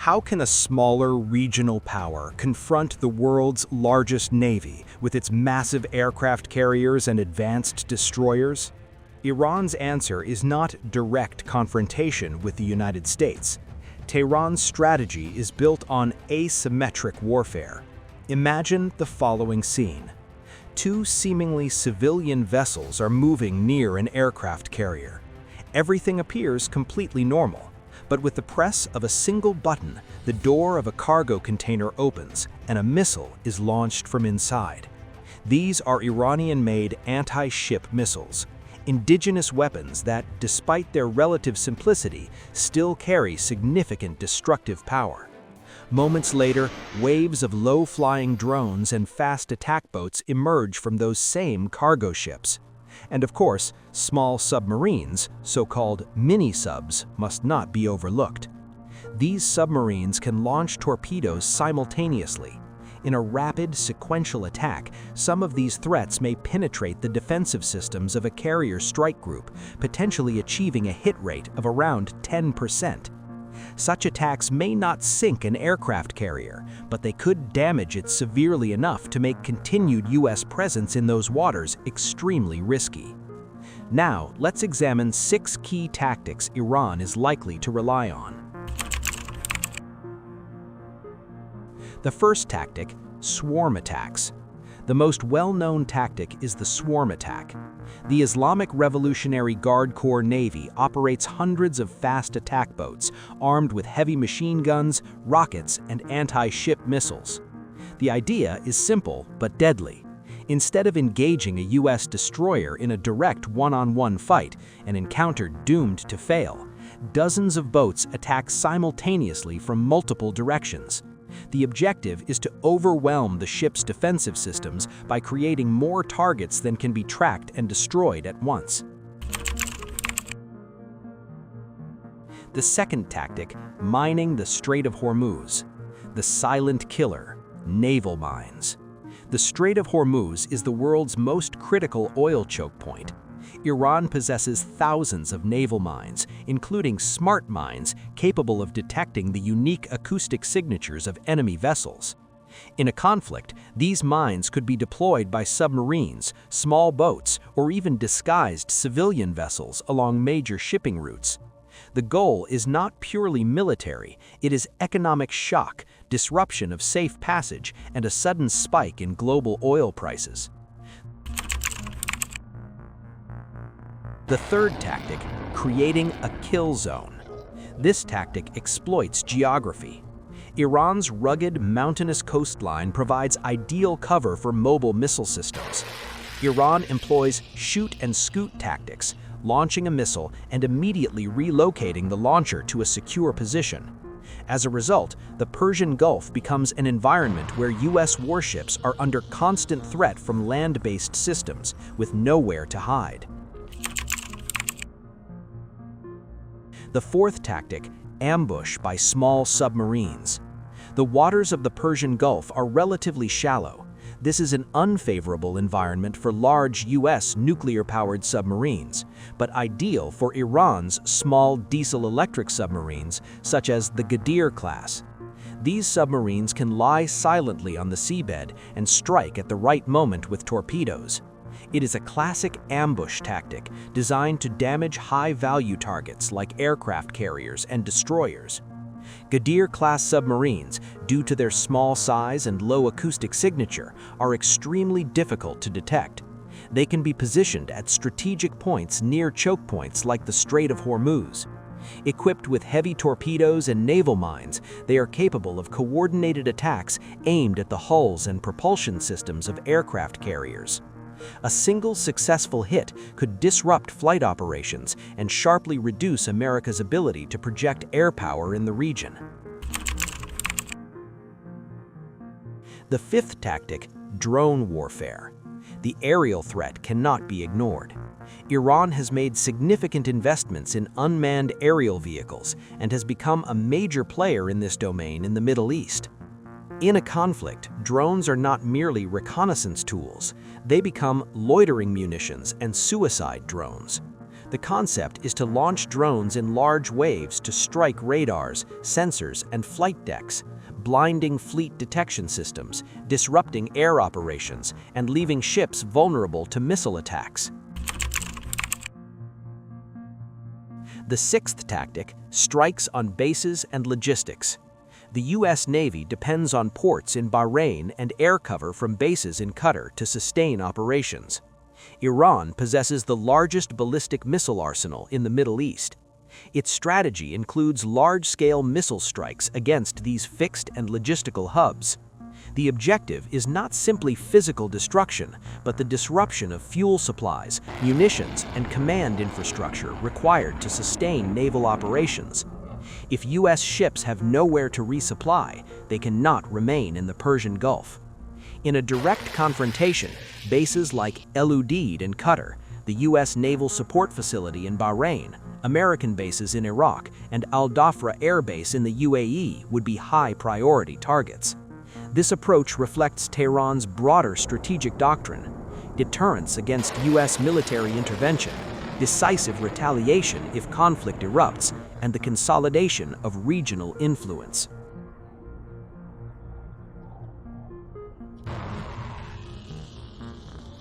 How can a smaller regional power confront the world's largest navy with its massive aircraft carriers and advanced destroyers? Iran's answer is not direct confrontation with the United States. Tehran's strategy is built on asymmetric warfare. Imagine the following scene. Two seemingly civilian vessels are moving near an aircraft carrier. Everything appears completely normal, but with the press of a single button, the door of a cargo container opens and a missile is launched from inside. These are Iranian-made anti-ship missiles, indigenous weapons that, despite their relative simplicity, still carry significant destructive power. Moments later, waves of low-flying drones and fast attack boats emerge from those same cargo ships. And of course, small submarines, so-called mini-subs, must not be overlooked. These submarines can launch torpedoes simultaneously. In a rapid, sequential attack, some of these threats may penetrate the defensive systems of a carrier strike group, potentially achieving a hit rate of around 10%. Such attacks may not sink an aircraft carrier, but they could damage it severely enough to make continued U.S. presence in those waters extremely risky. Now, let's examine 6 key tactics Iran is likely to rely on. The first tactic, swarm attacks. The most well-known tactic is the swarm attack. The Islamic Revolutionary Guard Corps Navy operates hundreds of fast attack boats armed with heavy machine guns, rockets, and anti-ship missiles. The idea is simple but deadly. Instead of engaging a U.S. destroyer in a direct one-on-one fight, an encounter doomed to fail, dozens of boats attack simultaneously from multiple directions. The objective is to overwhelm the ship's defensive systems by creating more targets than can be tracked and destroyed at once. The second tactic, mining the Strait of Hormuz. The silent killer, naval mines. The Strait of Hormuz is the world's most critical oil choke point. Iran possesses thousands of naval mines, including smart mines capable of detecting the unique acoustic signatures of enemy vessels. In a conflict, these mines could be deployed by submarines, small boats, or even disguised civilian vessels along major shipping routes. The goal is not purely military, it is economic shock, disruption of safe passage, and a sudden spike in global oil prices. The third tactic, creating a kill zone. This tactic exploits geography. Iran's rugged, mountainous coastline provides ideal cover for mobile missile systems. Iran employs shoot-and-scoot tactics, launching a missile and immediately relocating the launcher to a secure position. As a result, the Persian Gulf becomes an environment where U.S. warships are under constant threat from land-based systems, with nowhere to hide. The fourth tactic, ambush by small submarines. The waters of the Persian Gulf are relatively shallow. This is an unfavorable environment for large U.S. nuclear-powered submarines, but ideal for Iran's small diesel-electric submarines, such as the Ghadir class. These submarines can lie silently on the seabed and strike at the right moment with torpedoes. It is a classic ambush tactic designed to damage high-value targets like aircraft carriers and destroyers. Ghadir-class submarines, due to their small size and low acoustic signature, are extremely difficult to detect. They can be positioned at strategic points near choke points like the Strait of Hormuz. Equipped with heavy torpedoes and naval mines, they are capable of coordinated attacks aimed at the hulls and propulsion systems of aircraft carriers. A single successful hit could disrupt flight operations and sharply reduce America's ability to project air power in the region. The fifth tactic, drone warfare. The aerial threat cannot be ignored. Iran has made significant investments in unmanned aerial vehicles and has become a major player in this domain in the Middle East. In a conflict, drones are not merely reconnaissance tools, they become loitering munitions and suicide drones. The concept is to launch drones in large waves to strike radars, sensors, and flight decks, blinding fleet detection systems, disrupting air operations, and leaving ships vulnerable to missile attacks. The sixth tactic, strikes on bases and logistics. The U.S. Navy depends on ports in Bahrain and air cover from bases in Qatar to sustain operations. Iran possesses the largest ballistic missile arsenal in the Middle East. Its strategy includes large-scale missile strikes against these fixed and logistical hubs. The objective is not simply physical destruction, but the disruption of fuel supplies, munitions, and command infrastructure required to sustain naval operations. If U.S. ships have nowhere to resupply, they cannot remain in the Persian Gulf. In a direct confrontation, bases like El Udeid in Qatar, the U.S. Naval Support Facility in Bahrain, American bases in Iraq, and Al Dhafra Air Base in the UAE would be high-priority targets. This approach reflects Tehran's broader strategic doctrine: deterrence against U.S. military intervention, decisive retaliation if conflict erupts, and the consolidation of regional influence.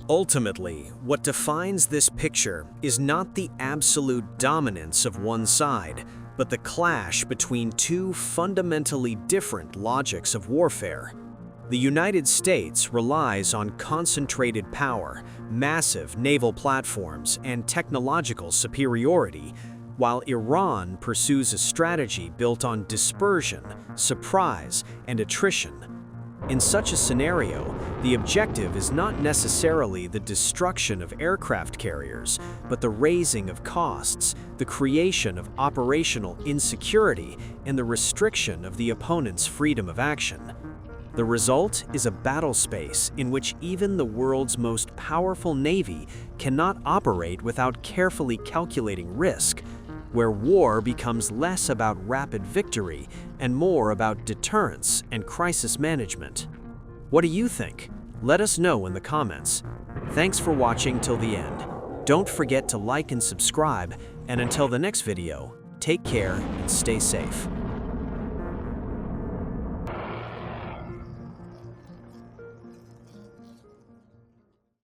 Ultimately, what defines this picture is not the absolute dominance of one side, but the clash between two fundamentally different logics of warfare. The United States relies on concentrated power, massive naval platforms, and technological superiority, while Iran pursues a strategy built on dispersion, surprise, and attrition. In such a scenario, the objective is not necessarily the destruction of aircraft carriers, but the raising of costs, the creation of operational insecurity, and the restriction of the opponent's freedom of action. The result is a battle space in which even the world's most powerful navy cannot operate without carefully calculating risk, where war becomes less about rapid victory and more about deterrence and crisis management. What do you think? Let us know in the comments. Thanks for watching till the end. Don't forget to like and subscribe, and until the next video, take care and stay safe.